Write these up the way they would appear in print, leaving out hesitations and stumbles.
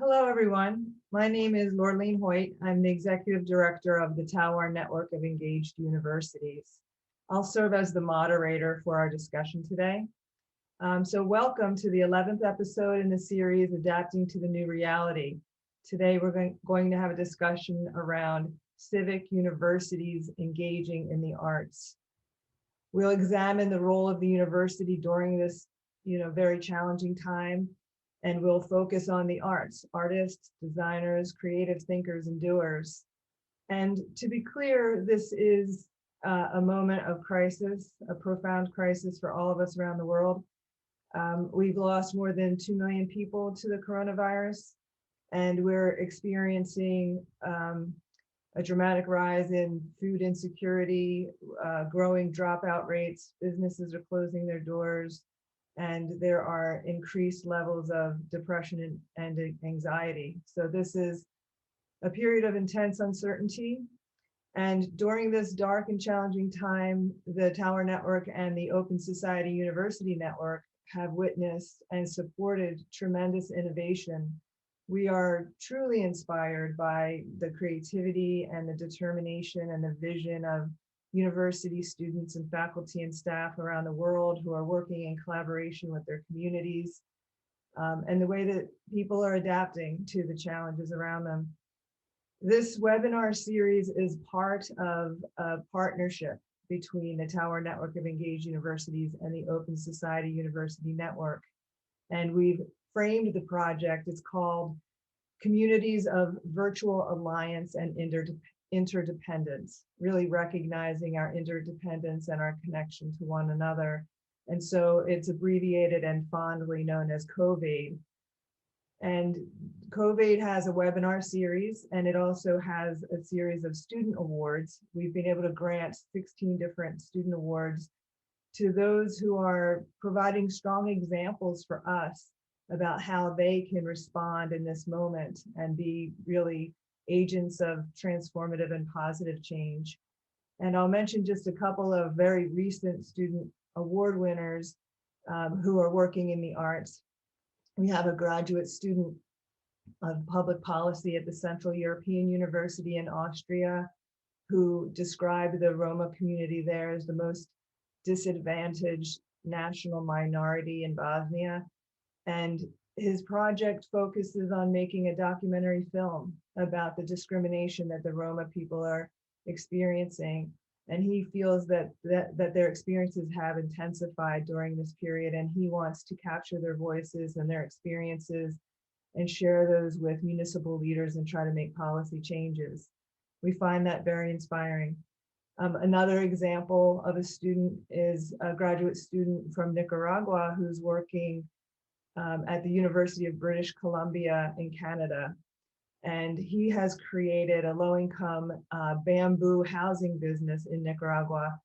Hello, everyone. My name is Lorlene Hoyt. I'm the Executive Director of the Tower Network of Engaged Universities. I'll serve as the moderator for our discussion today. So welcome to the 11th episode in the series, Adapting to the New Reality. Today, we're going to have a discussion around civic universities engaging in the arts. We'll examine the role of the university during this, very challenging time, and we'll focus on the arts, artists, designers, creative thinkers, and doers. And to be clear, this is a moment of crisis, a profound crisis for all of us around the world. We've lost more than 2 million people to the coronavirus, and we're experiencing a dramatic rise in food insecurity, growing dropout rates, businesses are closing their doors, and there are increased levels of depression and anxiety. So this is a period of intense uncertainty. And during this dark and challenging time, the Tower Network and the Open Society University Network have witnessed and supported tremendous innovation. We are truly inspired by the creativity and the determination and the vision of university students and faculty and staff around the world who are working in collaboration with their communities, and the way that people are adapting to the challenges around them. This webinar series is part of a partnership between the Tower Network of Engaged Universities and the Open Society University Network. And we've framed the project, it's called Communities of Virtual Alliance and Interdependence, really recognizing our interdependence and our connection to one another. And so it's abbreviated and fondly known as COVADE. And COVADE has a webinar series, and it also has a series of student awards. We've been able to grant 16 different student awards to those who are providing strong examples for us about how they can respond in this moment and be really agents of transformative and positive change. And I'll mention just a couple of very recent student award winners who are working in the arts. We have a graduate student of public policy at the Central European University in Austria who described the Roma community there as the most disadvantaged national minority in Bosnia. And his project focuses on making a documentary film about the discrimination that the Roma people are experiencing. And he feels that their experiences have intensified during this period, and he wants to capture their voices and their experiences and share those with municipal leaders and try to make policy changes. We find that very inspiring. Another example of a student is a graduate student from Nicaragua who's working at the University of British Columbia in Canada. And he has created a low-income bamboo housing business in Nicaragua.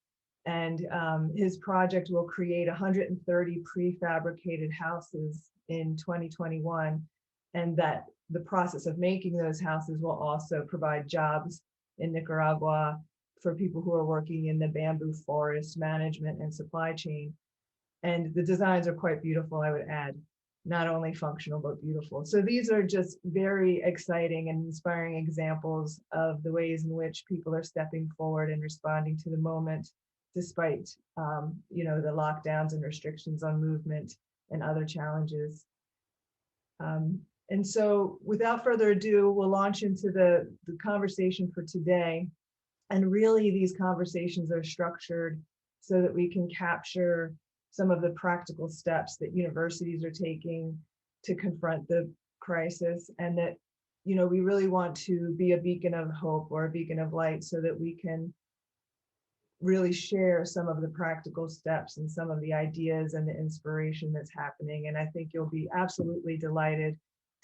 And his project will create 130 prefabricated houses in 2021. And that the process of making those houses will also provide jobs in Nicaragua for people who are working in the bamboo forest management and supply chain. And the designs are quite beautiful, I would add. Not only functional, but beautiful. So these are just very exciting and inspiring examples of the ways in which people are stepping forward and responding to the moment, despite the lockdowns and restrictions on movement and other challenges. And so without further ado, we'll launch into the conversation for today. And really these conversations are structured so that we can capture some of the practical steps that universities are taking to confront the crisis, and that, we really want to be a beacon of hope or a beacon of light so that we can really share some of the practical steps and some of the ideas and the inspiration that's happening. And I think you'll be absolutely delighted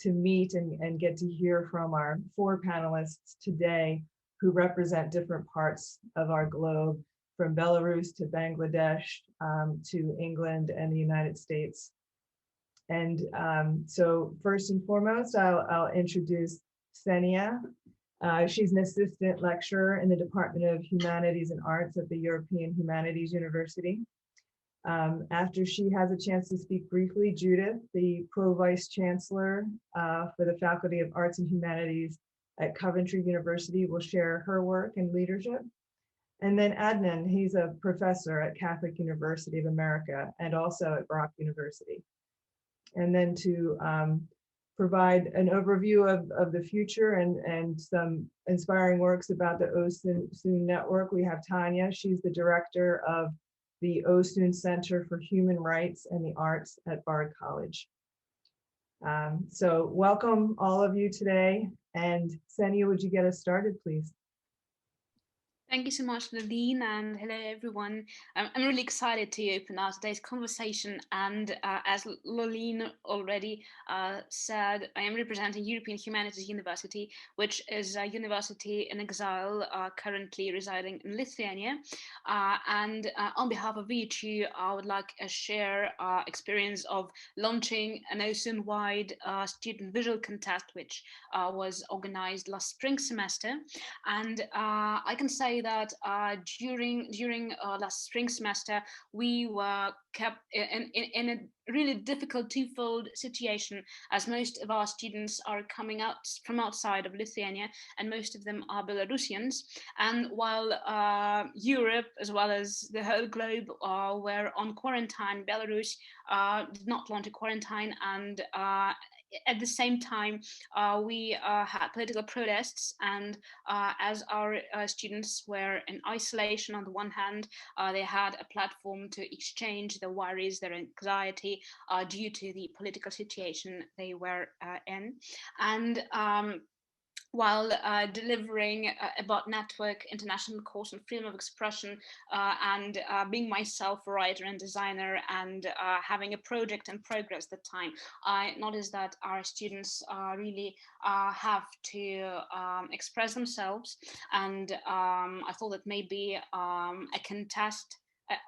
to meet and get to hear from our 4 panelists today who represent different parts of our globe, from Belarus to Bangladesh to England and the United States. And so first and foremost, I'll introduce Kseniya. She's an assistant lecturer in the Department of Humanities and Arts at the European Humanities University. After she has a chance to speak briefly, Judith, the Pro-Vice Chancellor for the Faculty of Arts and Humanities at Coventry University, will share her work and leadership. And then Adnan, he's a professor at Catholic University of America and also at Brock University. And then to provide an overview of the future and some inspiring works about the OSUN network, we have Tania. She's the director of the OSUN Center for Human Rights and the Arts at Bard College. So welcome all of you today. And Kseniya, would you get us started, please? Thank you so much, Lorlene, and hello, everyone. I'm really excited to open our today's conversation. And as Lorlene already said, I am representing European Humanities University, which is a university in exile, currently residing in Lithuania. And on behalf of VHU, I would like to share our experience of launching an OSUN-wide student visual contest, which was organized last spring semester. And I can say that during last spring semester, we were kept in a really difficult twofold situation, as most of our students are coming out from outside of Lithuania, and most of them are Belarusians. And while Europe, as well as the whole globe, were on quarantine, Belarus did not launch a quarantine, and at the same time, we had political protests, and as our students were in isolation on the one hand, they had a platform to exchange their worries, their anxiety due to the political situation they were in. And while delivering about network, international course on freedom of expression, and being myself a writer and designer, and having a project in progress at the time, I noticed that our students really have to express themselves, and I thought that maybe a contest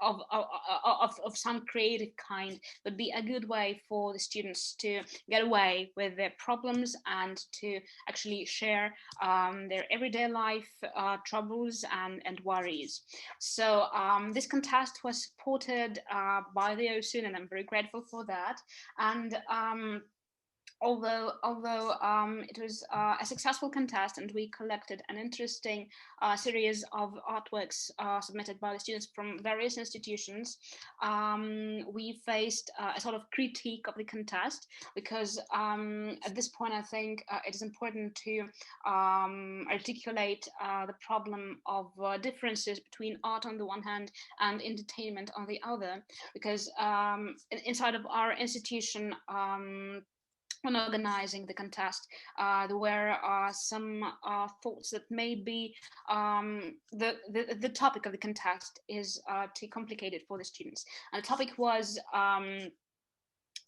of some creative kind would be a good way for the students to get away with their problems and to actually share their everyday life troubles and worries. So this contest was supported by the OSUN, and I'm very grateful for that. And although it was a successful contest and we collected an interesting series of artworks submitted by the students from various institutions, we faced a sort of critique of the contest, because at this point I think it is important to articulate the problem of differences between art on the one hand and entertainment on the other, because inside of our institution, when organizing the contest, there were some thoughts that maybe the topic of the contest is too complicated for the students. And the topic was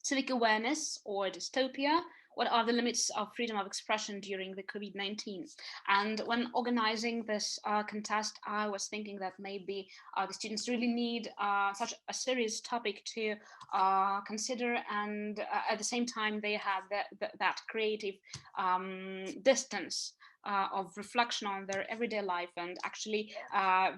civic awareness or dystopia. What are the limits of freedom of expression during the COVID-19? And when organizing this contest, I was thinking that maybe the students really need such a serious topic to consider, and at the same time they have that creative distance of reflection on their everyday life. And actually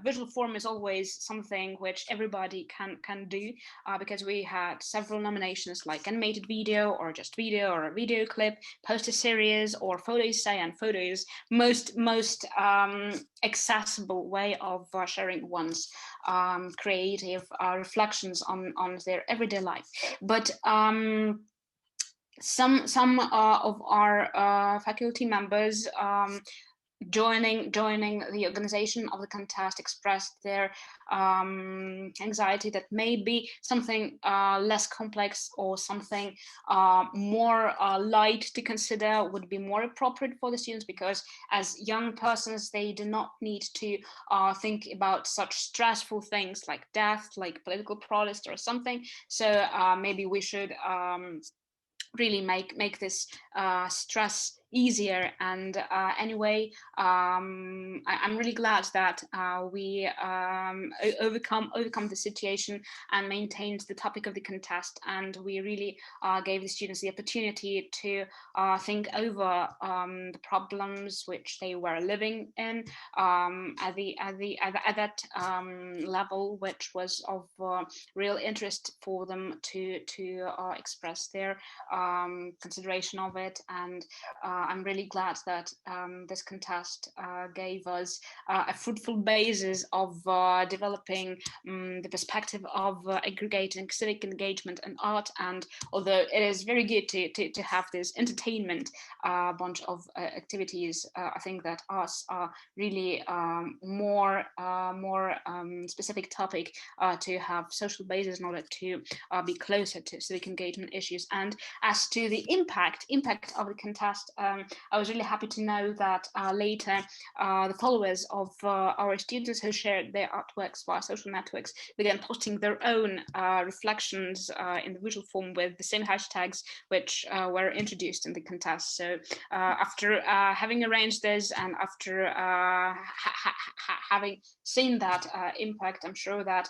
visual form is always something which everybody can do, because we had several nominations like animated video or just video or a video clip, poster series, or photo essay. And photo is most accessible way of sharing one's creative reflections on their everyday life. But some of our faculty members joining the organization of the contest expressed their anxiety that maybe something less complex or something more light to consider would be more appropriate for the students, because as young persons they do not need to think about such stressful things like death, like political protest or something. So maybe we should really make this stress easier. And anyway, I'm really glad that we overcome the situation and maintained the topic of the contest, and we really gave the students the opportunity to think over the problems which they were living in at that level, which was of real interest for them to express their consideration of it. And I'm really glad that this contest gave us a fruitful basis of developing the perspective of aggregating civic engagement and art. And although it is very good to have this entertainment bunch of activities, I think that arts are really more specific topic to have social basis in order to be closer to civic engagement issues. And as to the impact of the contest, I was really happy to know that later the followers of our students who shared their artworks via social networks began posting their own reflections in the visual form with the same hashtags which were introduced in the contest. So after having arranged this, and after having seen that impact, I'm sure that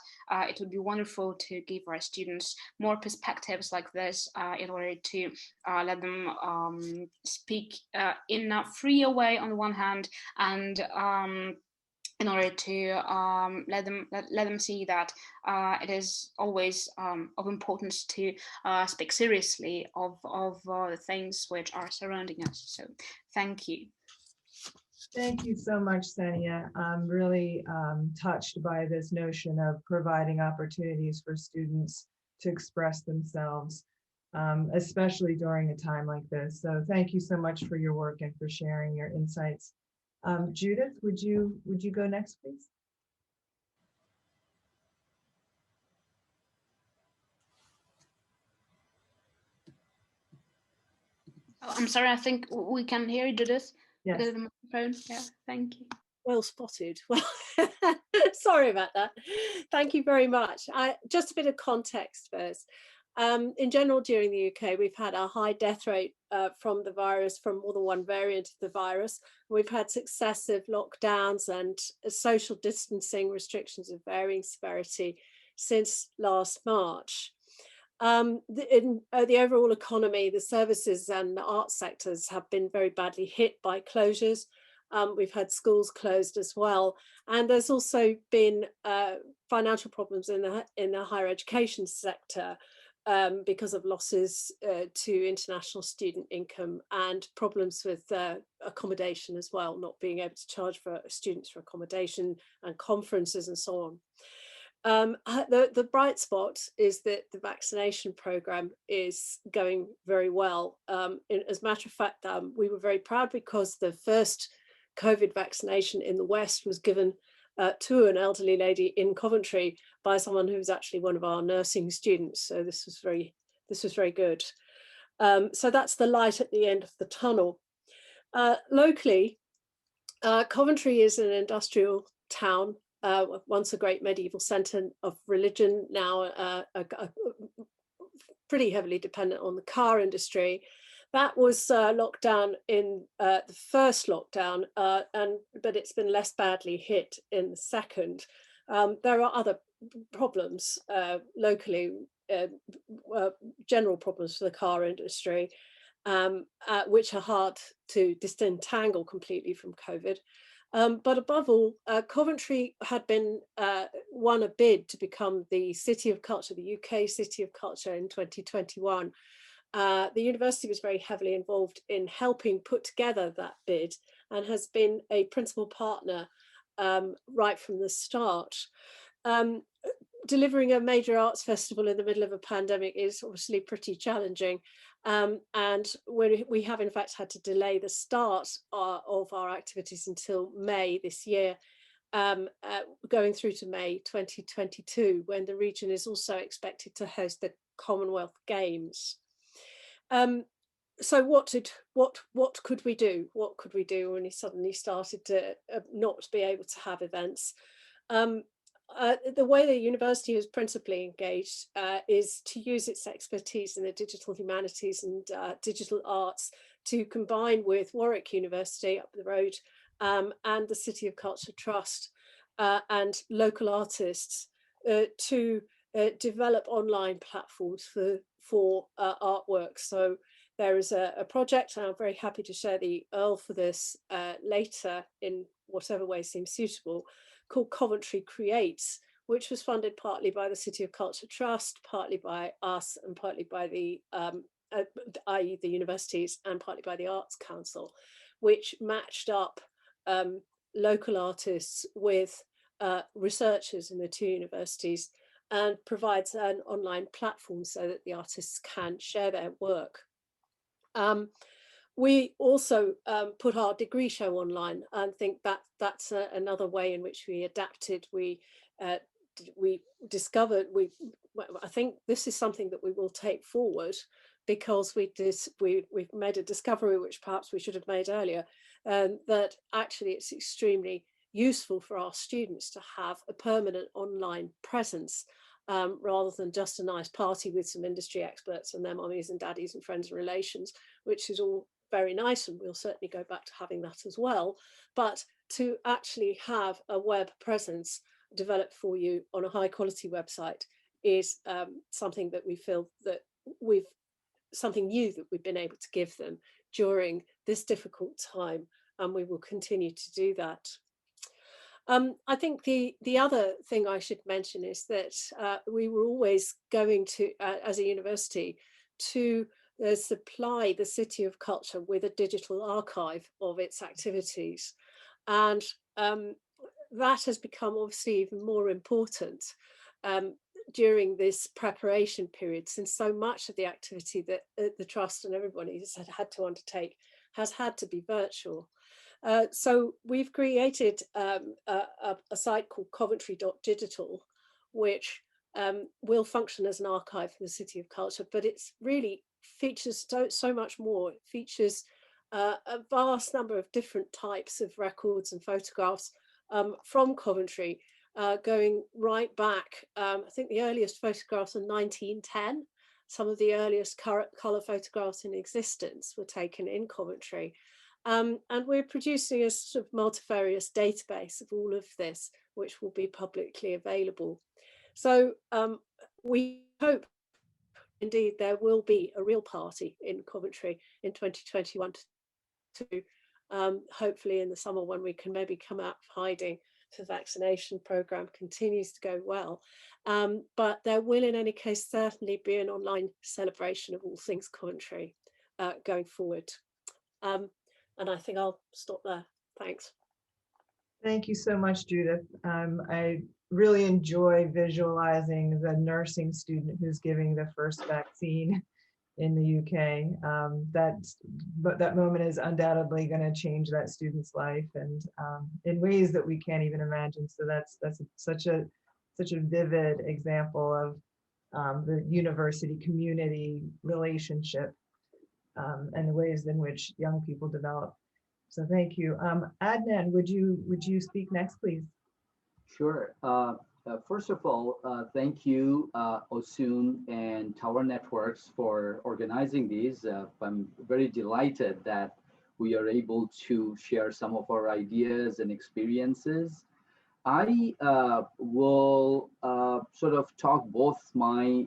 it would be wonderful to give our students more perspectives like this in order to let them speak in a freer way on the one hand, and in order to let them see that it is always of importance to speak seriously of the things which are surrounding us. So thank you. Thank you so much, Kseniya. I'm really touched by this notion of providing opportunities for students to express themselves, especially during a time like this. So thank you so much for your work and for sharing your insights. Judith, would you go next, please? Oh, I'm sorry, I think we can hear you, Judith. Yes. The microphone. Yeah, thank you. Well spotted. Well, sorry about that. Thank you very much. Just a bit of context first. In general, during the UK, we've had a high death rate from the virus, from more than one variant of the virus. We've had successive lockdowns and social distancing restrictions of varying severity since last March. In the overall economy, the services and the arts sectors have been very badly hit by closures. We've had schools closed as well, and there's also been financial problems in the higher education sector because of losses to international student income and problems with accommodation as well, not being able to charge for students for accommodation and conferences and so on. The bright spot is that the vaccination program is going very well. As a matter of fact, we were very proud because the first COVID vaccination in the West was given to an elderly lady in Coventry by someone who was actually one of our nursing students. So this was very good. So that's the light at the end of the tunnel. Locally, Coventry is an industrial town. Once a great medieval centre of religion, now pretty heavily dependent on the car industry. That was locked down in the first lockdown, but it's been less badly hit in the second. There are other problems locally, general problems for the car industry, which are hard to disentangle completely from COVID. But above all, Coventry had been won a bid to become the City of Culture, the UK City of Culture in 2021. The university was very heavily involved in helping put together that bid and has been a principal partner right from the start. Delivering a major arts festival in the middle of a pandemic is obviously pretty challenging. And we have in fact had to delay the start of our activities until May this year, going through to May 2022, when the region is also expected to host the Commonwealth Games. So what could we do? What could we do when we suddenly started to not be able to have events? The way the university is principally engaged is to use its expertise in the digital humanities and digital arts to combine with Warwick University up the road and the City of Culture Trust and local artists to develop online platforms for artwork. So there is a project, and I'm very happy to share the URL for this later in whatever way seems suitable, called Coventry Creates, which was funded partly by the City of Culture Trust, partly by us, and partly by the, i.e. the universities, and partly by the Arts Council, which matched up local artists with researchers in the two universities and provides an online platform so that the artists can share their work. We also put our degree show online, and think that that's another way in which we adapted. We discovered, I think this is something that we will take forward, because we've made a discovery, which perhaps we should have made earlier, that actually it's extremely useful for our students to have a permanent online presence, rather than just a nice party with some industry experts and their mummies and daddies and friends and relations, which is all very nice, and we'll certainly go back to having that as well. But to actually have a web presence developed for you on a high quality website is something that we feel that something new that we've been able to give them during this difficult time, and we will continue to do that. I think the other thing I should mention is that we were always going to, as a university, to supply the City of Culture with a digital archive of its activities. And that has become obviously even more important during this preparation period, since so much of the activity that the Trust and everybody has had to undertake has had to be virtual. So we've created a site called coventry.digital, which will function as an archive for the City of Culture, but it's really features so much more. It features a vast number of different types of records and photographs from Coventry, going right back. I think the earliest photographs are 1910. Some of the earliest colour photographs in existence were taken in Coventry. And we're producing a sort of multifarious database of all of this, which will be publicly available. So we hope indeed there will be a real party in Coventry in 2021 to hopefully in the summer, when we can maybe come out of hiding, the vaccination programme continues to go well. But there will in any case certainly be an online celebration of all things Coventry going forward. And I think I'll stop there. Thanks. Thank you so much, Judith. I really enjoy visualizing the nursing student who's giving the first vaccine in the UK. That moment is undoubtedly going to change that student's life, and in ways that we can't even imagine. So that's such a vivid example of the university community relationship and the ways in which young people develop. So thank you. Adnan, would you speak next, please? Sure. First of all, thank you, Osun and Tower Networks, for organizing these. I'm very delighted that we are able to share some of our ideas and experiences. I will sort of talk both my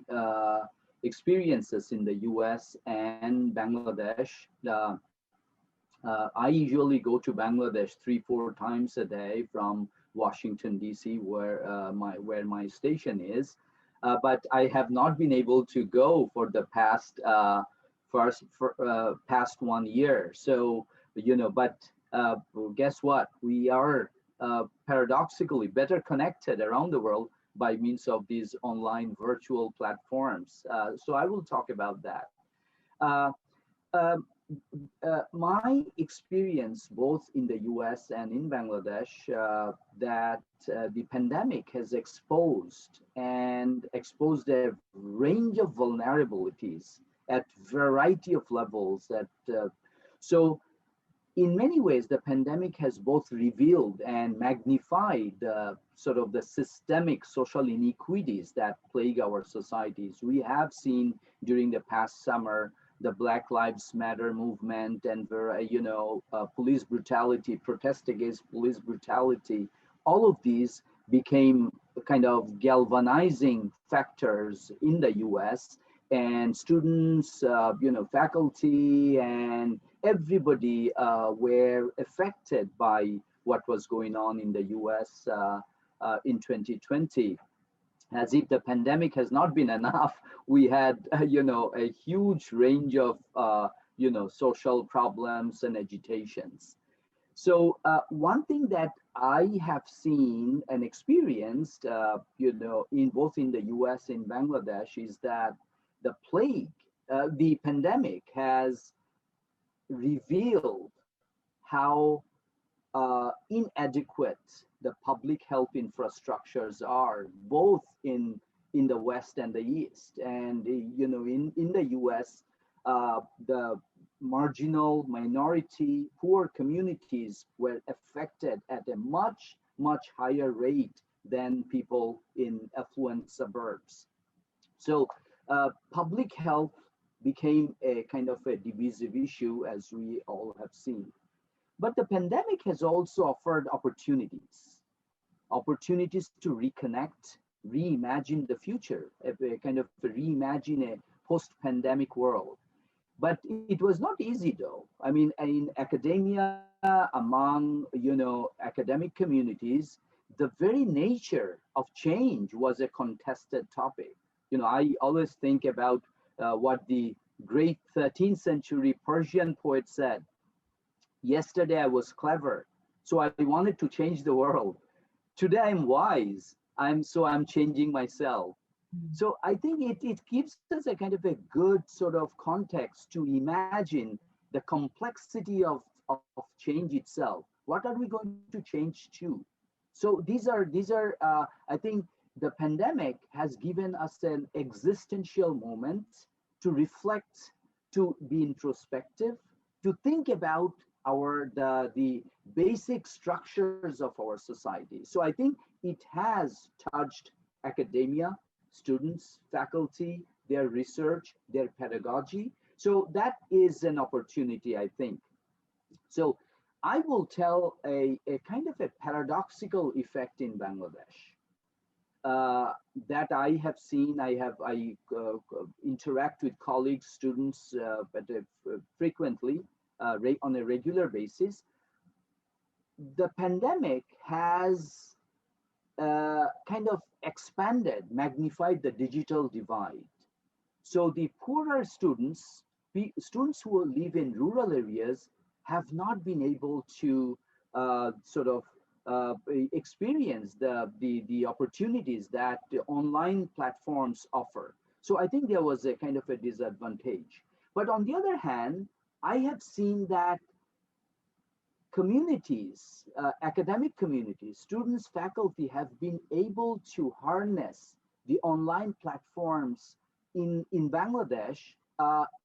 experiences in the US and Bangladesh. I usually go to Bangladesh 3-4 times a day from Washington, D.C., where my station is, but I have not been able to go for the past 1 year. So but guess what? We are paradoxically better connected around the world by means of these online virtual platforms. So I will talk about that. My experience both in the US and in Bangladesh, that the pandemic has exposed a range of vulnerabilities at variety of levels. So in many ways, the pandemic has both revealed and magnified sort of the systemic social inequities that plague our societies. We have seen during the past summer the Black Lives Matter movement and police brutality, protest against police brutality, all of these became kind of galvanizing factors in the US, and students, faculty and everybody were affected by what was going on in the US in 2020. As if the pandemic has not been enough, we had, a huge range of, social problems and agitations. So one thing that I have seen and experienced, in both in the US and Bangladesh, is that the plague, the pandemic has revealed how inadequate the public health infrastructures are, both in the West and the East. And in the US, the marginal minority poor communities were affected at a much higher rate than people in affluent suburbs. So public health became a kind of a divisive issue, as we all have seen. But the pandemic has also offered opportunities to reconnect, reimagine the future, a kind of reimagine a post-pandemic world. But it was not easy, though. I mean, in academia, among academic communities, the very nature of change was a contested topic. I always think about what the great 13th century Persian poet said: "Yesterday I was clever, so I wanted to change the world. Today I'm wise, I'm changing myself." So I think it gives us a kind of a good sort of context to imagine the complexity of change itself. What are we going to change to? So these are I think the pandemic has given us an existential moment to reflect, to be introspective, to think about the basic structures of our society. So I think it has touched academia, students, faculty, their research, their pedagogy. So that is an opportunity, I think. So I will tell a kind of a paradoxical effect in Bangladesh that I have seen. I interact with colleagues, students, frequently on a regular basis. The pandemic has kind of expanded, magnified the digital divide. So the poorer students who live in rural areas, have not been able to experience the opportunities that the online platforms offer. So I think there was a kind of a disadvantage. But on the other hand, I have seen that communities, academic communities, students, faculty have been able to harness the online platforms in Bangladesh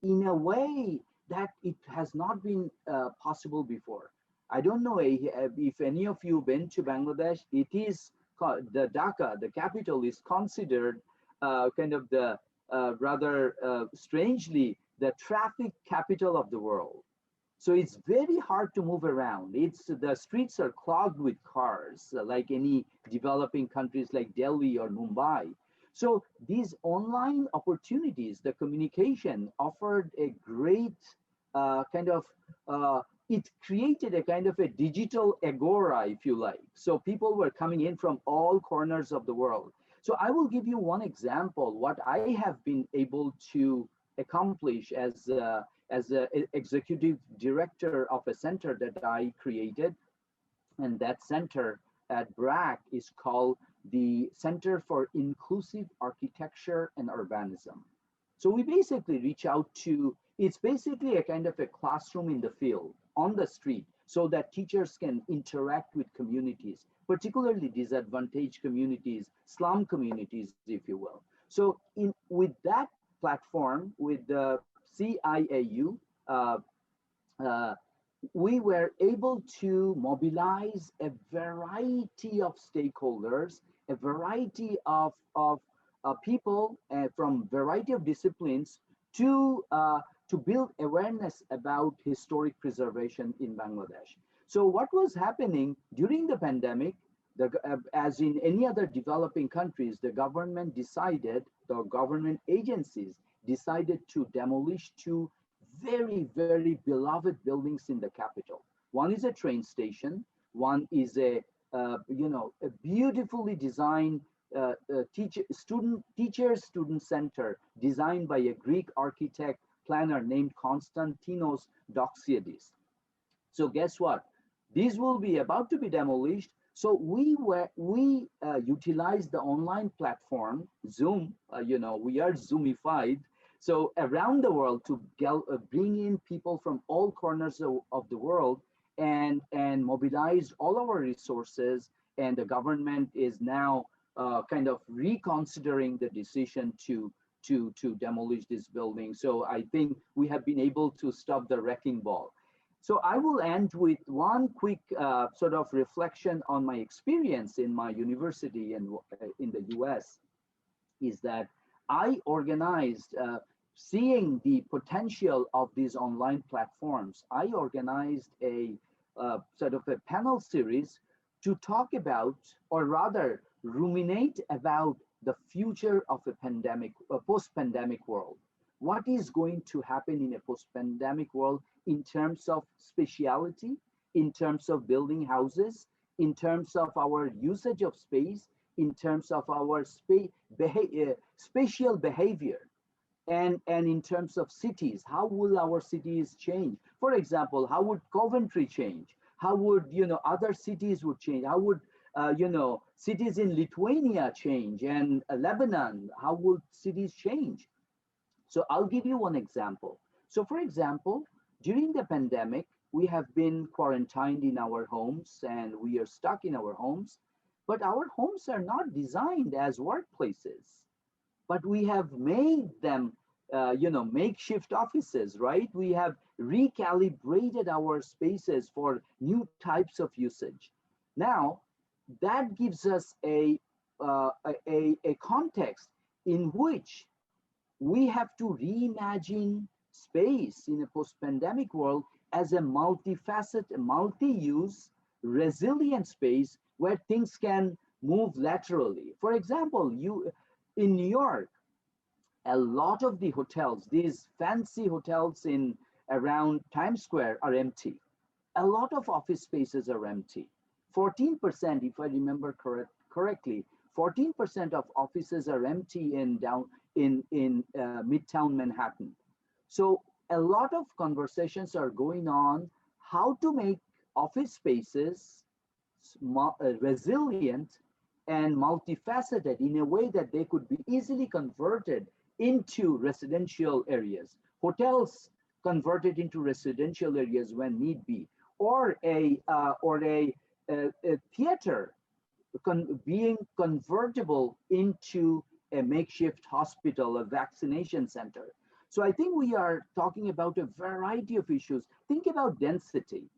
in a way that it has not been possible before. I don't know if any of you been to Bangladesh. It is called, the Dhaka, the capital, is considered kind of the rather strangely the traffic capital of the world. So it's very hard to move around. The streets are clogged with cars, like any developing countries like Delhi or Mumbai. So these online opportunities, the communication offered a great it created a kind of a digital agora, if you like. So people were coming in from all corners of the world. So I will give you one example, what I have been able to accomplish as an executive director of a center that I created. And that center at BRAC is called the Center for Inclusive Architecture and Urbanism. So we basically reach out to, it's basically a kind of a classroom in the field, on the street, so that teachers can interact with communities, particularly disadvantaged communities, slum communities, if you will. So with that platform, with the CIAU, we were able to mobilize a variety of stakeholders, a variety of people from variety of disciplines to to build awareness about historic preservation in Bangladesh. So what was happening during the pandemic, as in any other developing countries, the government agencies decided to demolish two very, very beloved buildings in the capital. One is a train station, one is a beautifully designed teacher-student center designed by a Greek architect planner named Konstantinos Doxiadis. So guess what? These will be about to be demolished. So we utilized the online platform Zoom. We are Zoomified. So around the world to bring in people from all corners of the world and mobilize all our resources. And the government is now kind of reconsidering the decision to demolish this building. So I think we have been able to stop the wrecking ball. So I will end with one quick sort of reflection on my experience in my university and in the US, is that I organized, seeing the potential of these online platforms, I organized a sort of a panel series to talk about, or rather ruminate about, the future of a post-pandemic world. What is going to happen in a post-pandemic world in terms of spatiality, in terms of building houses, in terms of our usage of space, in terms of our spatial behavior, and in terms of cities. How will our cities change? For example, how would Coventry change? How would other cities would change? How would cities in Lithuania change, and Lebanon? How would cities change? So I'll give you one example. So for example, during the pandemic, we have been quarantined in our homes and we are stuck in our homes, but our homes are not designed as workplaces, but we have made them, makeshift offices, right? We have recalibrated our spaces for new types of usage. Now, that gives us a context in which we have to reimagine space in a post-pandemic world as a multifaceted, multi-use, resilient space where things can move laterally. For example, in New York, a lot of the hotels, these fancy hotels in around Times Square, are empty. A lot of office spaces are empty. 14%, if I remember correctly, 14% of offices are empty in Midtown Manhattan. So a lot of conversations are going on how to make office spaces resilient and multifaceted in a way that they could be easily converted into residential areas. Hotels converted into residential areas when need be, or a theater being convertible into a makeshift hospital, a vaccination center. So I think we are talking about a variety of issues. Think about density.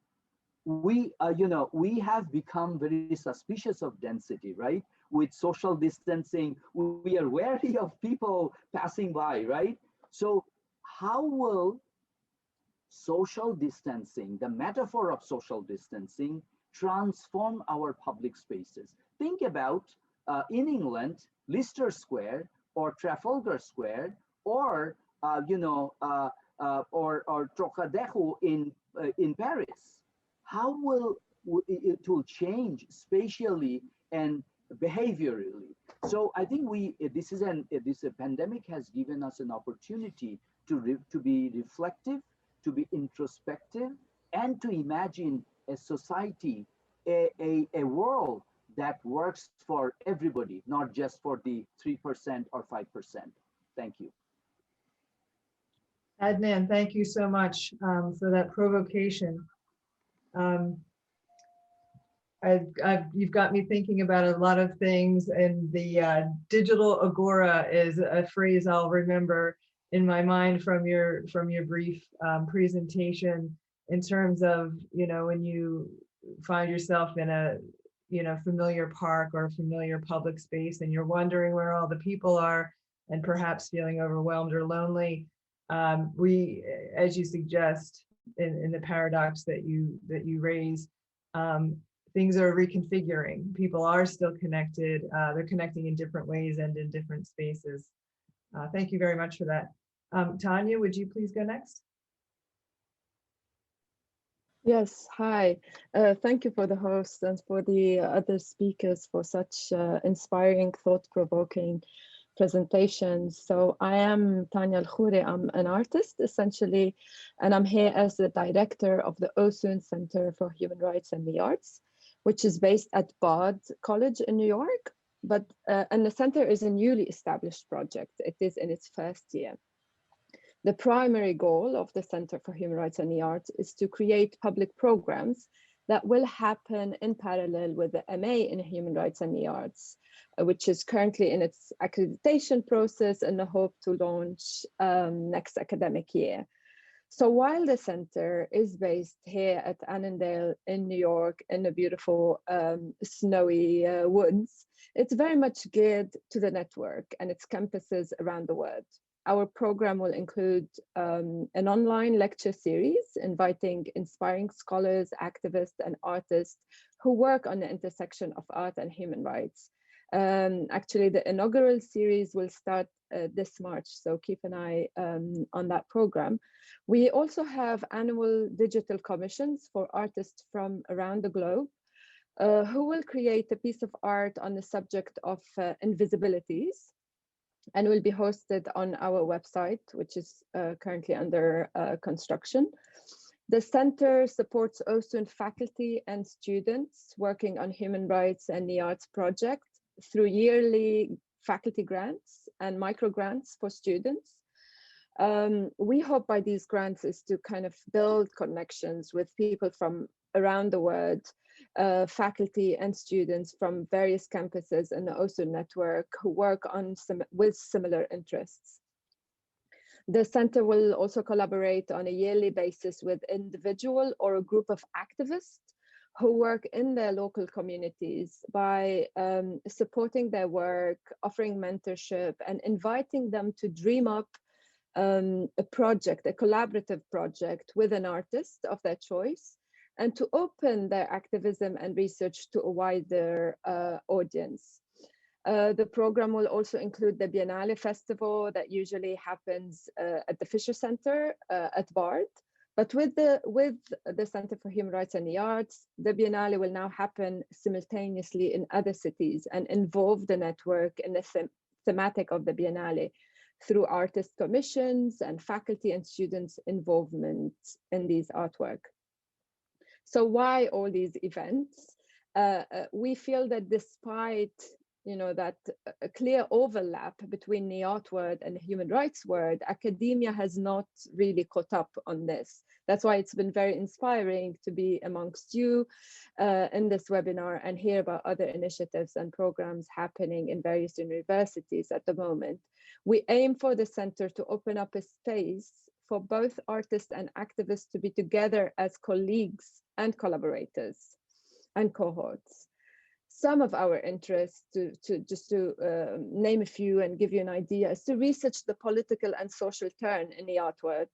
We have become very suspicious of density, right? With social distancing, we are wary of people passing by, right? So how will social distancing, the metaphor of social distancing, transform our public spaces? Think about in England, Leicester Square or Trafalgar Square, or Trocadero in Paris. How will it will change spatially and behaviorally? So I think this pandemic has given us an opportunity to be reflective, to be introspective, and to imagine a society, a world that works for everybody, not just for the 3% or 5%. Thank you. Adnan, thank you so much for that provocation. You've got me thinking about a lot of things, and the digital agora is a phrase I'll remember in my mind from your brief presentation, in terms of, when you find yourself in a familiar park or a familiar public space and you're wondering where all the people are and perhaps feeling overwhelmed or lonely. We, as you suggest, in the paradox that you raise, things are reconfiguring. People are still connected. They're connecting in different ways and in different spaces. Thank you very much for that. Tania, would you please go next? Yes, hi. Thank you for the host and for the other speakers for such inspiring, thought-provoking presentations. So I am Tania El Khoury. I'm an artist, essentially, and I'm here as the director of the Osun Center for Human Rights and the Arts, which is based at Bard College in New York. And the center is a newly established project. It is in its first year. The primary goal of the Center for Human Rights and the Arts is to create public programs that will happen in parallel with the MA in Human Rights and the Arts, which is currently in its accreditation process and the hope to launch next academic year. So while the center is based here at Annandale in New York in the beautiful snowy woods, it's very much geared to the network and its campuses around the world. Our program will include an online lecture series inviting inspiring scholars, activists, and artists who work on the intersection of art and human rights. Actually, the inaugural series will start this March, so keep an eye on that program. We also have annual digital commissions for artists from around the globe who will create a piece of art on the subject of invisibilities, and will be hosted on our website, which is currently under construction. The center supports Osun faculty and students working on human rights and the arts project through yearly faculty grants and micro grants for students. We hope by these grants is to kind of build connections with people from around the world, faculty and students from various campuses in the Osun network who work on with similar interests. The center will also collaborate on a yearly basis with individual or a group of activists who work in their local communities by supporting their work, offering mentorship, and inviting them to dream up a project, a collaborative project with an artist of their choice, and to open their activism and research to a wider audience. The program will also include the Biennale Festival that usually happens at the Fisher Center at Bard. But with the Center for Human Rights and the Arts, the Biennale will now happen simultaneously in other cities and involve the network in the thematic of the Biennale through artist commissions and faculty and students' involvement in these artwork. So why all these events? We feel that despite that a clear overlap between the art world and the human rights world, academia has not really caught up on this. That's why it's been very inspiring to be amongst you in this webinar and hear about other initiatives and programs happening in various universities at the moment. We aim for the center to open up a space for both artists and activists to be together as colleagues and collaborators and cohorts. Some of our interests, just to name a few and give you an idea, is to research the political and social turn in the art world,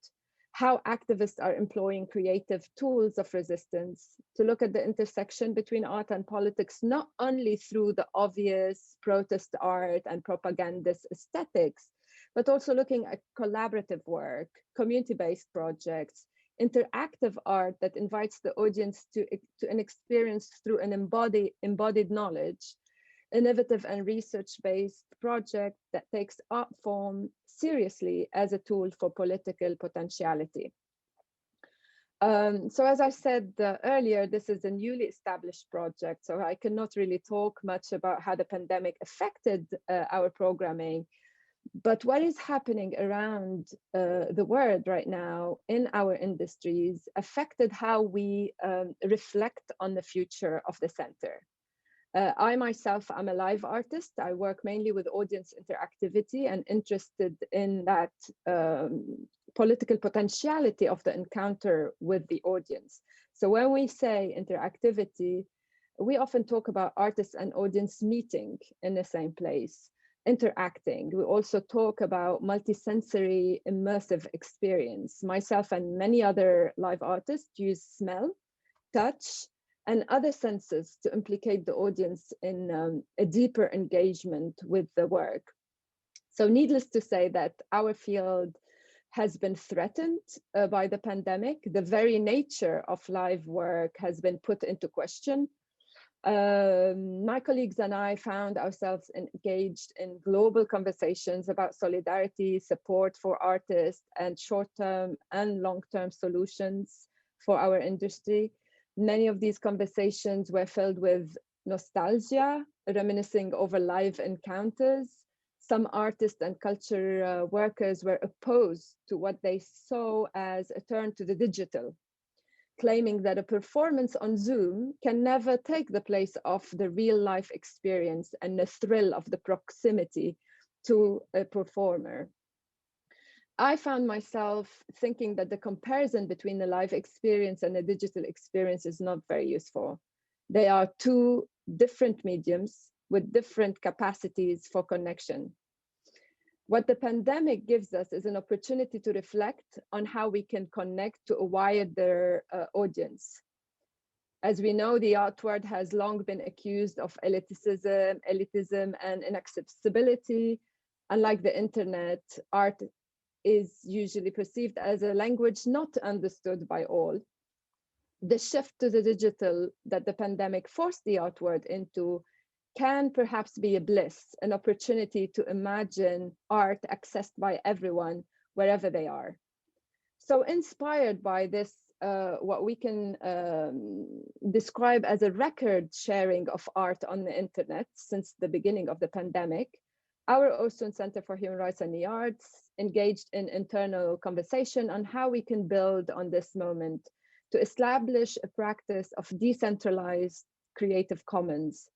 how activists are employing creative tools of resistance, to look at the intersection between art and politics, not only through the obvious protest art and propagandist aesthetics, but also looking at collaborative work, community-based projects, interactive art that invites the audience to an experience through an embodied knowledge, innovative and research-based project that takes art form seriously as a tool for political potentiality. So as I said earlier, this is a newly established project, so I cannot really talk much about how the pandemic affected our programming. But what is happening around the world right now in our industries affected how we reflect on the future of the center. I myself am a live artist. I work mainly with audience interactivity and interested in that political potentiality of the encounter with the audience. So when we say interactivity, we often talk about artists and audience meeting in the same place. interacting. We also talk about multisensory immersive experience. Myself and many other live artists use smell, touch, and other senses to implicate the audience in a deeper engagement with the work. So needless to say that our field has been threatened by the pandemic. The very nature of live work has been put into question. My colleagues and I found ourselves engaged in global conversations about solidarity, support for artists, and short-term and long-term solutions for our industry. Many of these conversations were filled with nostalgia, reminiscing over live encounters. Some artists and culture workers were opposed to what they saw as a turn to the digital, claiming that a performance on Zoom can never take the place of the real life experience and the thrill of the proximity to a performer. I found myself thinking that the comparison between the live experience and the digital experience is not very useful. They are two different mediums with different capacities for connection. What the pandemic gives us is an opportunity to reflect on how we can connect to a wider audience. As we know, the art world has long been accused of elitism, and inaccessibility. Unlike the internet, art is usually perceived as a language not understood by all. The shift to the digital that the pandemic forced the art world into can perhaps be a bliss, an opportunity to imagine art accessed by everyone, wherever they are. So inspired by this, what we can describe as a record sharing of art on the internet since the beginning of the pandemic, our Osun Center for Human Rights and the Arts engaged in internal conversation on how we can build on this moment to establish a practice of decentralized Creative Commons.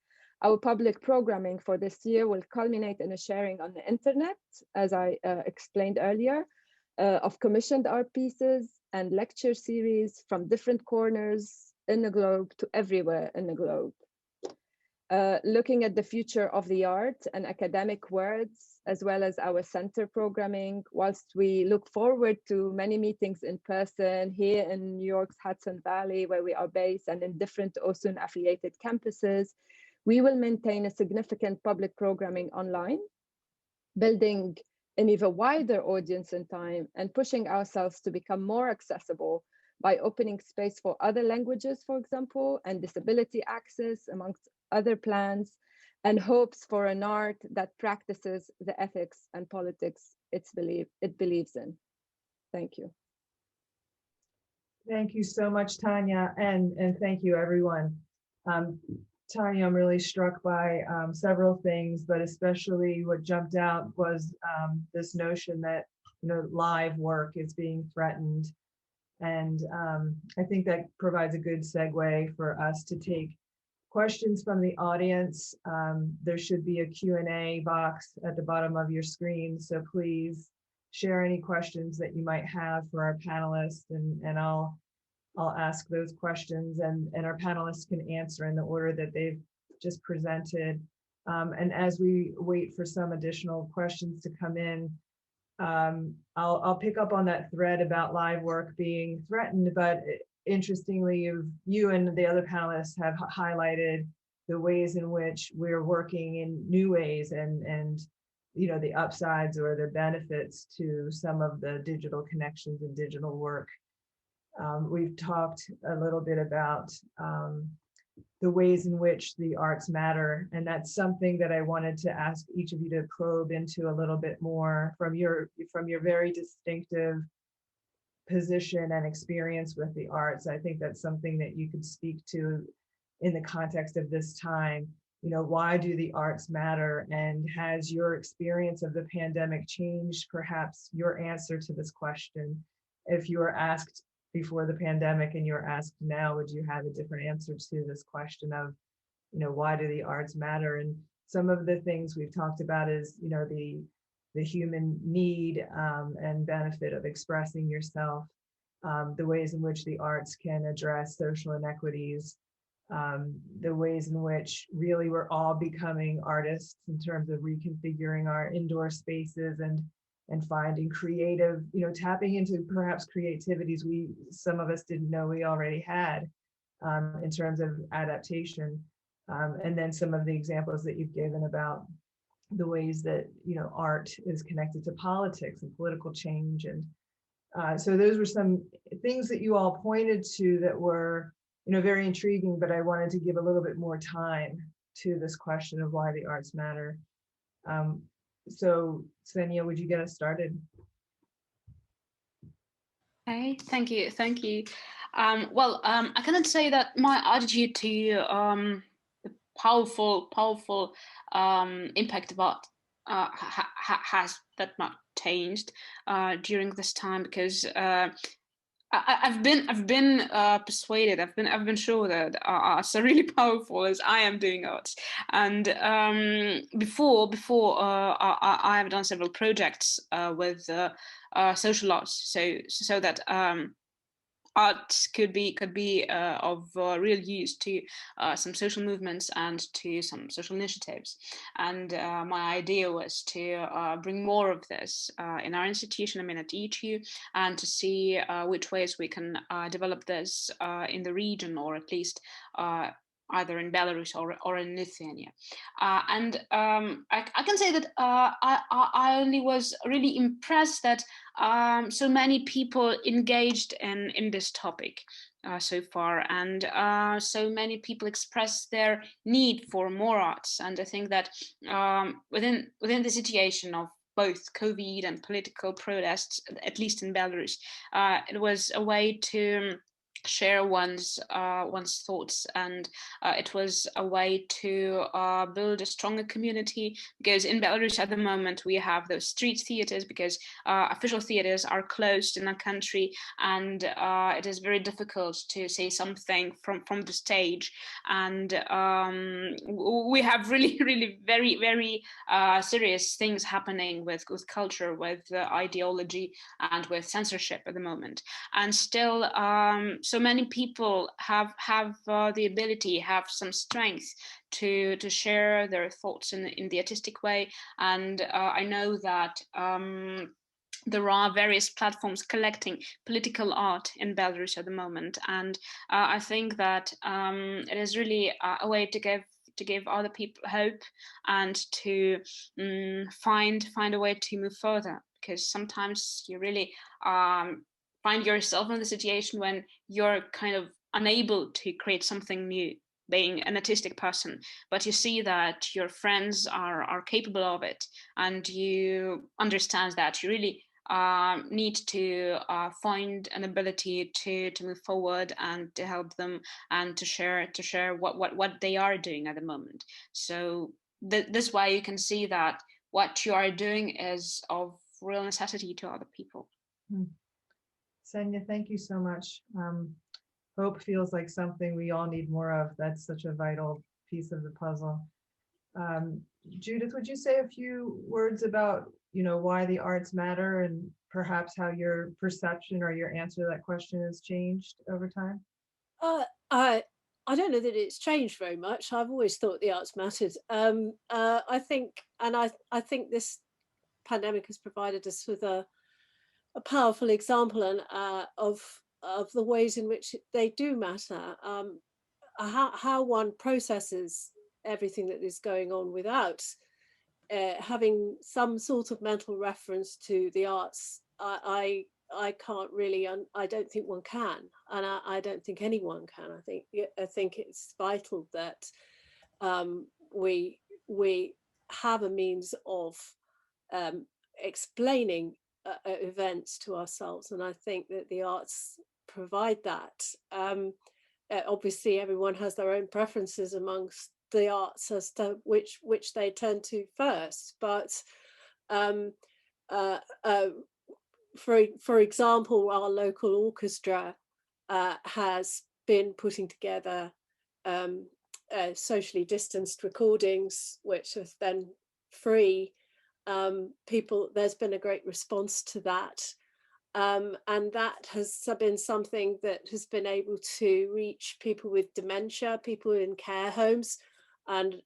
Our public programming for this year will culminate in a sharing on the internet, as I explained earlier, of commissioned art pieces and lecture series from different corners in the globe to everywhere in the globe. Looking at the future of the art and academic words, as well as our center programming, whilst we look forward to many meetings in person here in New York's Hudson Valley, where we are based, and in different Osun affiliated campuses, we will maintain a significant public programming online, building an even wider audience in time and pushing ourselves to become more accessible by opening space for other languages, for example, and disability access, amongst other plans, and hopes for an art that practices the ethics and politics it believes in. Thank you. Thank you so much, Tania, and thank you, everyone. Tania, I'm really struck by several things, but especially what jumped out was this notion that live work is being threatened, and I think that provides a good segue for us to take questions from the audience. There should be a Q&A box at the bottom of your screen, so please share any questions that you might have for our panelists, and I'll ask those questions, and our panelists can answer in the order that they've just presented. And as we wait for some additional questions to come in, I'll pick up on that thread about live work being threatened, but interestingly, you and the other panelists have highlighted the ways in which we're working in new ways, and the upsides or the benefits to some of the digital connections and digital work. We've talked a little bit about the ways in which the arts matter, and that's something that I wanted to ask each of you to probe into a little bit more from your very distinctive position and experience with the arts. I think that's something that you could speak to in the context of this time. Why do the arts matter, and has your experience of the pandemic changed perhaps your answer to this question? If you were asked before the pandemic and you're asked now, would you have a different answer to this question of, why do the arts matter? And some of the things we've talked about is, the human need and benefit of expressing yourself, the ways in which the arts can address social inequities, the ways in which really we're all becoming artists in terms of reconfiguring our indoor spaces and finding creative, tapping into perhaps creativities some of us didn't know we already had in terms of adaptation. And then some of the examples that you've given about the ways that, art is connected to politics and political change. And so those were some things that you all pointed to that were, very intriguing, but I wanted to give a little bit more time to this question of why the arts matter. So Kseniya, would you get us started? Okay, thank you. Well, I cannot say that my attitude to the powerful impact of art has that much changed during this time, because I've been persuaded. I've been sure that arts are really powerful, as I am doing arts. And before I have done several projects with social arts, so that art could be of real use to some social movements and to some social initiatives. And my idea was to bring more of this in our institution, at ETU, and to see which ways we can develop this in the region, or at least either in Belarus or in Lithuania. And I can say that I only was really impressed that so many people engaged in this topic so far, and so many people expressed their need for more arts. And I think that within the situation of both COVID and political protests, at least in Belarus, it was a way to share one's thoughts, and it was a way to build a stronger community, because in Belarus at the moment we have those street theaters, because official theaters are closed in our country, and it is very difficult to say something from the stage. And we have really very serious things happening with culture, with ideology, and with censorship at the moment. And still so many people have the ability, have some strength to share their thoughts in the artistic way. And I know that there are various platforms collecting political art in Belarus at the moment, and I think that it is really a way to give other people hope, and to find a way to move further, because sometimes you really find yourself in the situation when you're kind of unable to create something new, being an artistic person, but you see that your friends are capable of it, and you understand that you really need to find an ability to move forward and to help them, and to share what they are doing at the moment. So this way you can see that what you are doing is of real necessity to other people. Kseniya, thank you so much. Hope feels like something we all need more of. That's such a vital piece of the puzzle. Judith, would you say a few words about, why the arts matter, and perhaps how your perception or your answer to that question has changed over time? I don't know that it's changed very much. I've always thought the arts mattered. I think this pandemic has provided us with a powerful example and of the ways in which they do matter. How one processes everything that is going on without having some sort of mental reference to the arts. I can't really, I don't think one can, and I don't think anyone can. I think it's vital that we have a means of explaining events to ourselves, and I think that the arts provide that. Obviously, everyone has their own preferences amongst the arts as to which they turn to first, but for example, our local orchestra has been putting together socially distanced recordings, which are then free. There's been a great response to that. And that has been something that has been able to reach people with dementia, people in care homes, and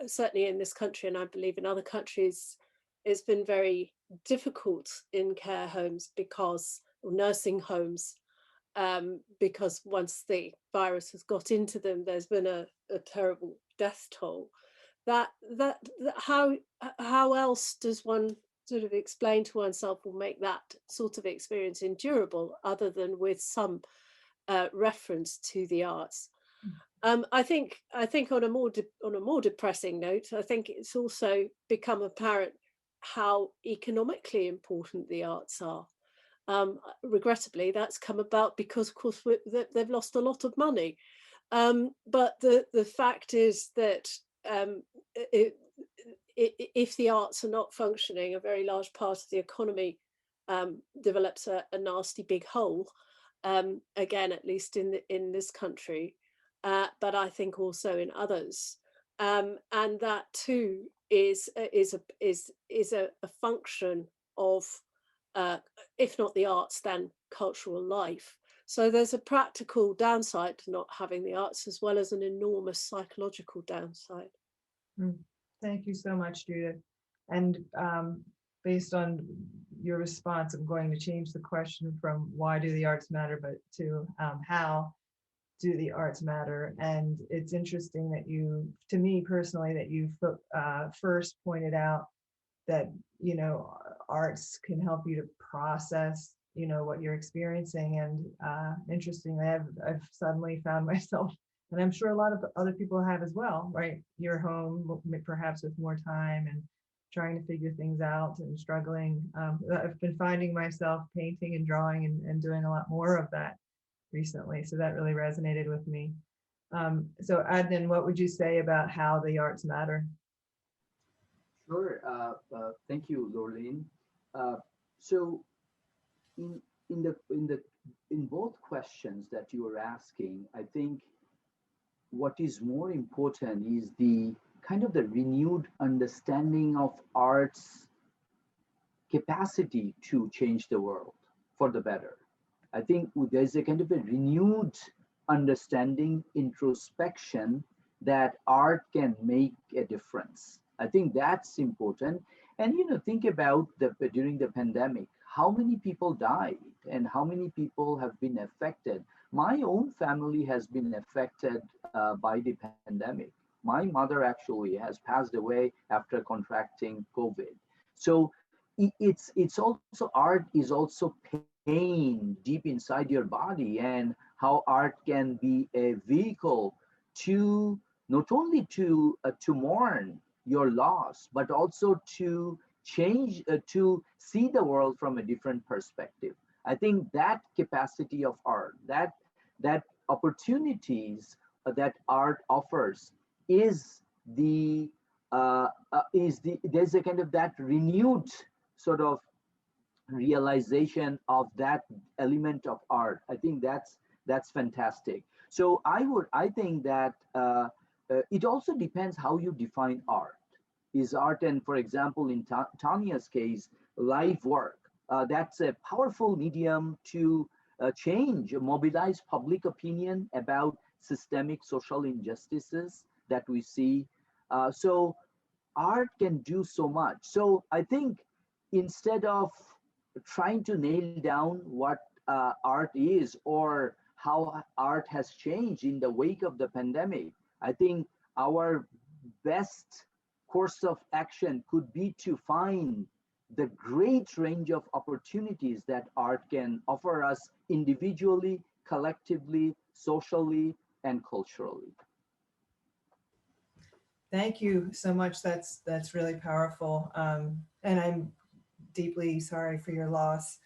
certainly in this country, and I believe in other countries, it's been very difficult in care homes or nursing homes, because once the virus has got into them, there's been a terrible death toll. How else does one sort of explain to oneself or make that sort of experience endurable other than with some reference to the arts? I think on a more depressing note, I think it's also become apparent how economically important the arts are. Regrettably, that's come about because, of course, they've lost a lot of money. But the fact is that if the arts are not functioning, a very large part of the economy develops a nasty big hole. Again, at least in this country, but I think also in others, and that too is a function of, if not the arts, then cultural life. So there's a practical downside to not having the arts, as well as an enormous psychological downside. Thank you so much, Judith. And based on your response, I'm going to change the question from why do the arts matter, but to how do the arts matter? And it's interesting that to me personally, that you first pointed out that, arts can help you to process, what you're experiencing. And interestingly, I've suddenly found myself, and I'm sure a lot of other people have as well, right? You're home, perhaps with more time and trying to figure things out and struggling. I've been finding myself painting and drawing and doing a lot more of that recently. So that really resonated with me. So Adnan, what would you say about how the arts matter? Sure. Thank you, Lorlene. So in both questions that you were asking, I think what is more important is the kind of the renewed understanding of art's capacity to change the world for the better. I think there's a kind of a renewed understanding, introspection that art can make a difference. I think that's important. And think about during the pandemic, how many people died and how many people have been affected. My own family has been affected by the pandemic. My mother actually has passed away after contracting COVID. So it's also, art is also pain deep inside your body, and how art can be a vehicle to not only to mourn your loss, but also to change, to see the world from a different perspective. I think that capacity of art, that opportunities that art offers is there's a kind of that renewed sort of realization of that element of art. I think that's fantastic. So I think that it also depends how you define art. Is art, and for example, in Tania's case, live work, that's a powerful medium to mobilize public opinion about systemic social injustices that we see. So art can do so much. So I think instead of trying to nail down what art is or how art has changed in the wake of the pandemic, I think our best course of action could be to find the great range of opportunities that art can offer us individually, collectively, socially, and culturally. Thank you so much. That's really powerful. And I'm deeply sorry for your loss.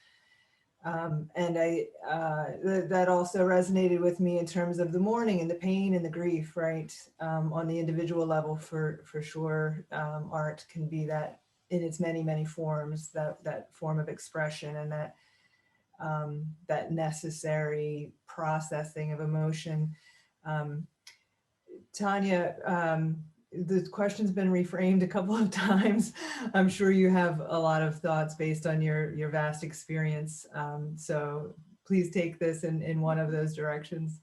And that also resonated with me in terms of the mourning and the pain and the grief, right? On the individual level, for sure, art can be that in its many, many forms, that form of expression, and that necessary processing of emotion. Tania, the question's been reframed a couple of times. I'm sure you have a lot of thoughts based on your vast experience. So please take this in one of those directions.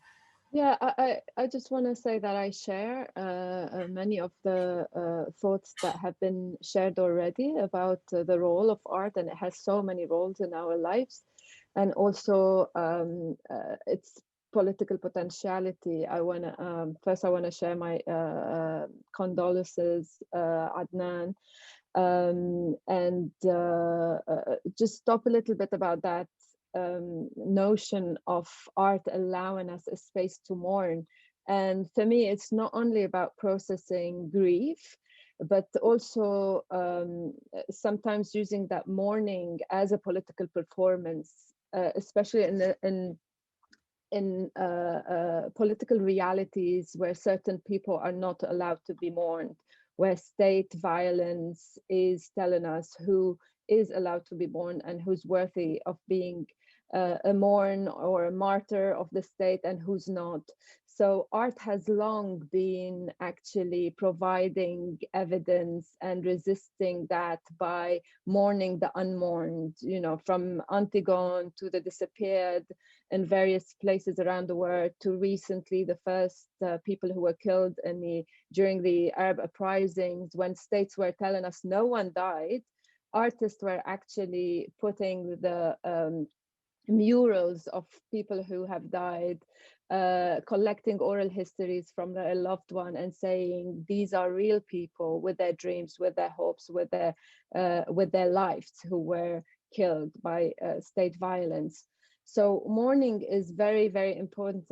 Yeah, I just want to say that I share many of the thoughts that have been shared already about the role of art, and it has so many roles in our lives, and also its political potentiality. I want to first I want to share my condolences, Adnan, and just stop a little bit about that notion of art allowing us a space to mourn. And for me, it's not only about processing grief, but also sometimes using that mourning as a political performance, especially in political realities where certain people are not allowed to be mourned, where state violence is telling us who is allowed to be mourned and who's worthy of being a mourn or a martyr of the state and who's not. So art has long been actually providing evidence and resisting that by mourning the unmourned, you know, from Antigone to the disappeared in various places around the world, to recently the first people who were killed during the Arab uprisings, when states were telling us no one died. Artists were actually putting the murals of people who have died, collecting oral histories from their loved one and saying these are real people with their dreams, with their hopes, with their lives, who were killed by state violence. So mourning is very, very important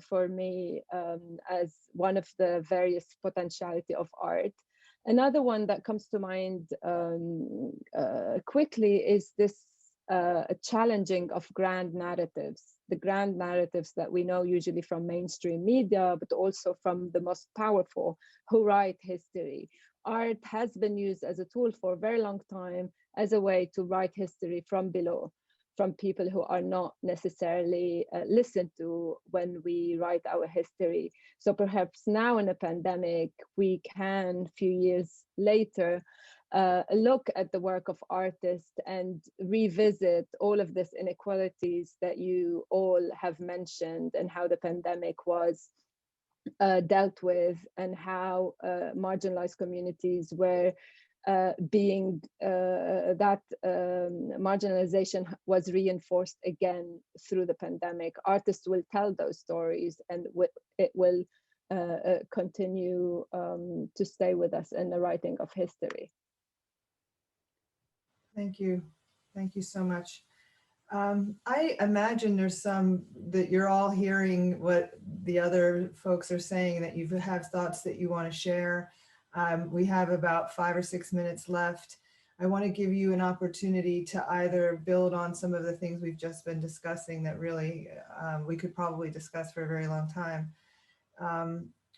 for me as one of the various potentiality of art. Another one that comes to mind quickly is this challenging of grand narratives, the grand narratives that we know usually from mainstream media, but also from the most powerful who write history. Art has been used as a tool for a very long time as a way to write history from below, from people who are not necessarily listened to when we write our history. So perhaps now in a pandemic, we can, a few years later, look at the work of artists and revisit all of these inequalities that you all have mentioned, and how the pandemic was dealt with, and how marginalized communities were being that marginalization was reinforced again through the pandemic. Artists will tell those stories, and it will continue to stay with us in the writing of history. Thank you. Thank you so much. I imagine there's some that you're all hearing what the other folks are saying, that you have thoughts that you want to share. We have about 5 or 6 minutes left. I want to give you an opportunity to either build on some of the things we've just been discussing that really we could probably discuss for a very long time,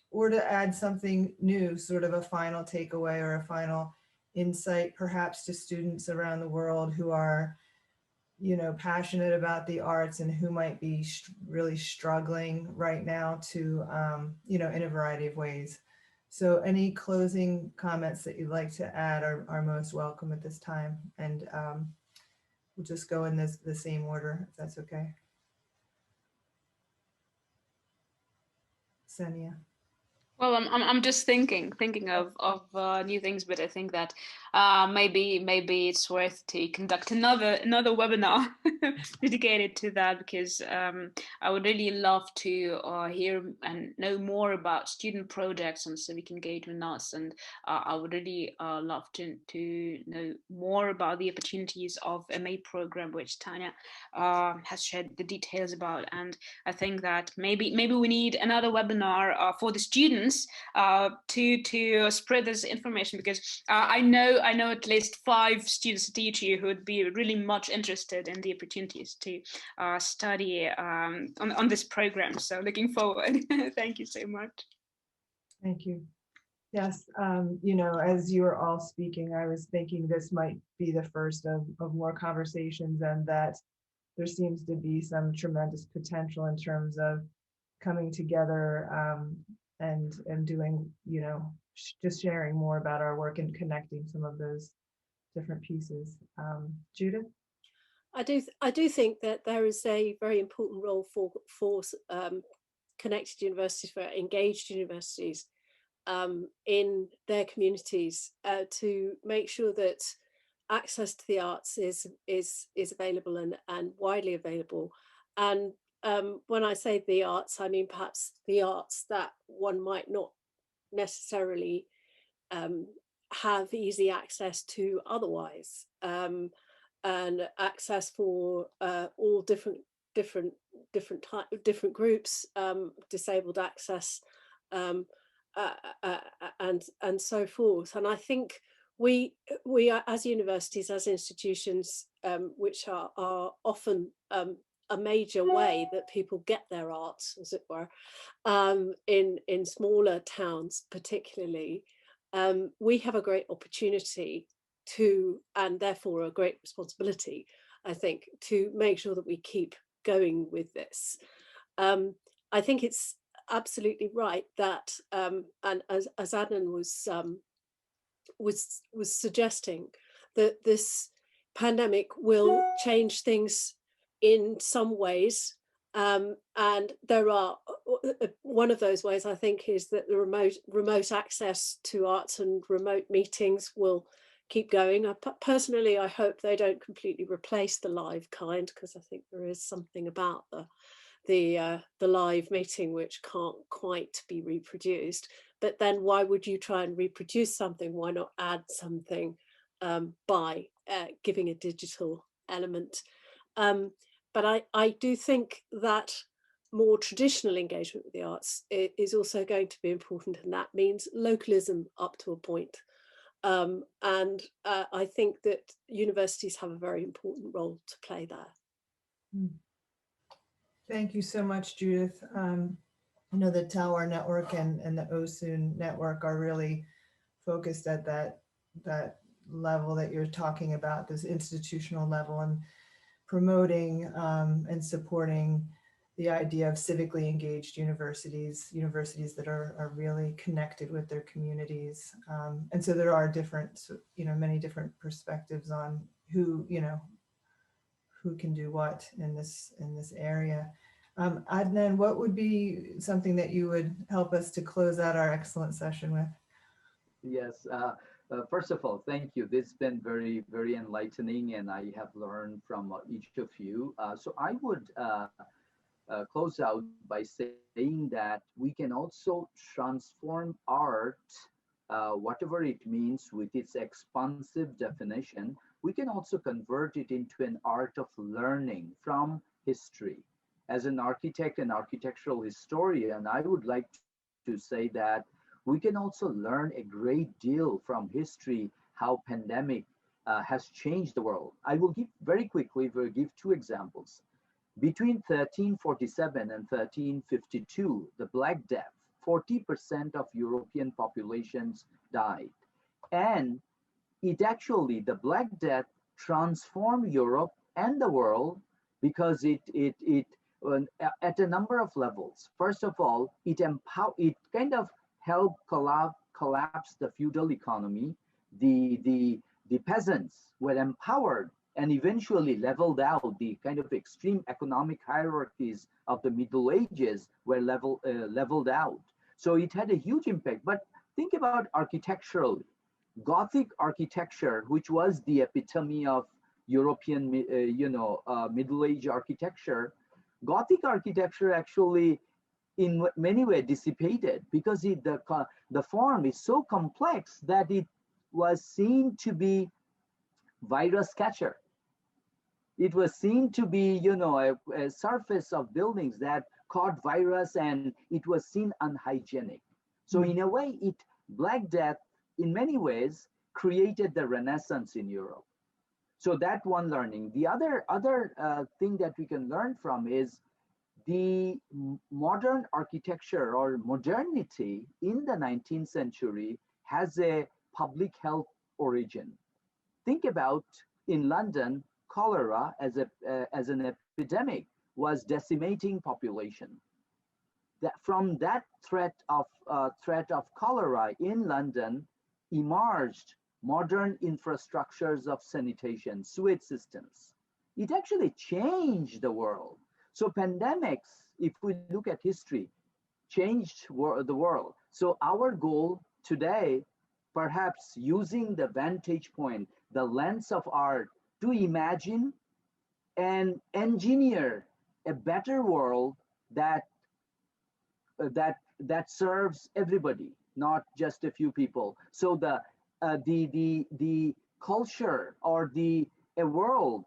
or to add something new, sort of a final takeaway or a final insight, perhaps to students around the world who are, you know, passionate about the arts and who might be really struggling right now to, you know, in a variety of ways. So any closing comments that you'd like to add are most welcome at this time. And we'll just go in the same order, if that's okay. Kseniya. Well, I'm just thinking of new things, but I think that maybe it's worth to conduct another webinar dedicated to that, because I would really love to hear and know more about student projects on civic engagement arts, and I would really love to know more about the opportunities of MA program, which Tania has shared the details about. And I think that maybe we need another webinar for the students to spread this information, because I know at least 5 students at DTU who would be really much interested in the opportunities to study on this program. So looking forward. Thank you so much. Thank you. Yes, you know, as you were all speaking, I was thinking this might be the first of more conversations, and that there seems to be some tremendous potential in terms of coming together and doing, you know, just sharing more about our work and connecting some of those different pieces. Judith? I do think that there is a very important role for connected universities, for engaged universities in their communities to make sure that access to the arts is available and widely available. And when I say the arts, I mean perhaps the arts that one might not necessarily have easy access to otherwise, and access for all different groups, disabled access, and so forth. And I think we are, as universities, as institutions, which are often a major way that people get their arts, as it were, in smaller towns particularly, we have a great opportunity to, and therefore a great responsibility, I think, to make sure that we keep going with this. I think it's absolutely right that, and as Adnan was suggesting, that this pandemic will change things in some ways, and there are, one of those ways I think is that the remote access to arts and remote meetings will keep going. Personally, I hope they don't completely replace the live kind, because I think there is something about the live meeting which can't quite be reproduced. But then why would you try and reproduce something? Why not add something by giving a digital element? But I do think that more traditional engagement with the arts is also going to be important, and that means localism up to a point. And I think that universities have a very important role to play there. Thank you so much, Judith. I know the Tower Network and the OSUN network are really focused at that level that you're talking about, this institutional level, and promoting and supporting the idea of civically engaged universities that are really connected with their communities. And so there are different, many different perspectives on who can do what in this area. Adnan, what would be something that you would help us to close out our excellent session with? Yes. First of all, thank you. This has been very, very enlightening, and I have learned from each of you. So I would close out by saying that we can also transform art, whatever it means with its expansive definition. We can also convert it into an art of learning from history. As an architect and architectural historian, I would like to say that we can also learn a great deal from history, how pandemic has changed the world. I will give very quickly, we'll give two examples. Between 1347 and 1352, the Black Death, 40% of European populations died. And it actually, the Black Death transformed Europe and the world, because it at a number of levels. First of all, it kind of helped collapse the feudal economy. The peasants were empowered and eventually leveled out. The kind of extreme economic hierarchies of the Middle Ages were leveled out. So it had a huge impact. But think about architecturally. Gothic architecture, which was the epitome of European, Middle Age architecture, Gothic architecture actually, in many ways, dissipated because the form is so complex that it was seen to be virus catcher. It was seen to be, a surface of buildings that caught virus, and it was seen unhygienic. So in a way, Black Death, in many ways, created the Renaissance in Europe. So that one learning. The other thing that we can learn from is the modern architecture or modernity in the 19th century has a public health origin. Think about in London, cholera as an epidemic was decimating population. that from that threat of cholera in London emerged modern infrastructures of sanitation, sewage systems. It actually changed the world. So pandemics, if we look at history, changed the world. So our goal today, perhaps using the vantage point, the lens of art, to imagine and engineer a better world that serves everybody, not just a few people. So the culture or a world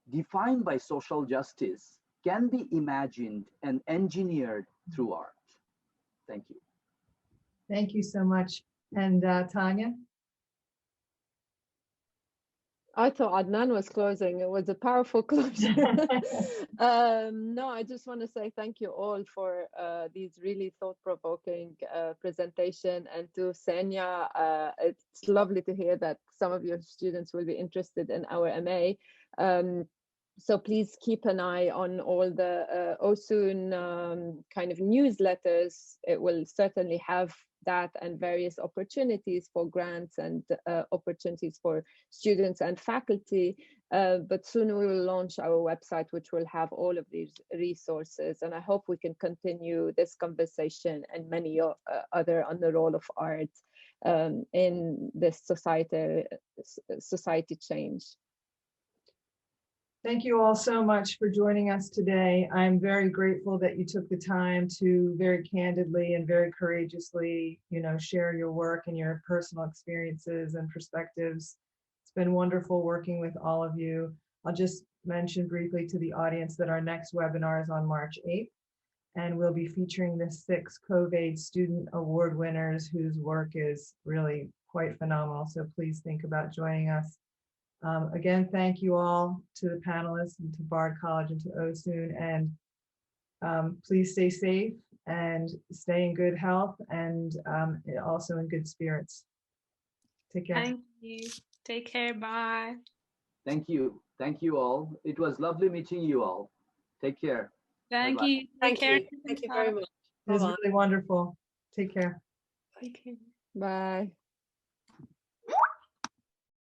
defined by social justice can be imagined and engineered through art. Thank you. Thank you so much. And Tanya? I thought Adnan was closing. It was a powerful closure. No, I just want to say thank you all for these really thought-provoking presentation. And to Kseniya, it's lovely to hear that some of your students will be interested in our MA. So please keep an eye on all the OSUN kind of newsletters. It will certainly have that and various opportunities for grants and opportunities for students and faculty. But soon we will launch our website, which will have all of these resources. And I hope we can continue this conversation and many other on the role of art in this society change. Thank you all so much for joining us today. I'm very grateful that you took the time to very candidly and very courageously, share your work and your personal experiences and perspectives. It's been wonderful working with all of you. I'll just mention briefly to the audience that our next webinar is on March 8th, and we'll be featuring the 6 COVID Student Award winners whose work is really quite phenomenal. So please think about joining us. Again, thank you all to the panelists and to Bard College and to OSUN, and please stay safe and stay in good health and also in good spirits. Take care. Thank you. Take care. Bye. Thank you. Thank you all. It was lovely meeting you all. Take care. Thank Bye-bye. you. Take Thank care. you. Thank you very much. It was Bye-bye. really wonderful. Take care. Okay. Bye.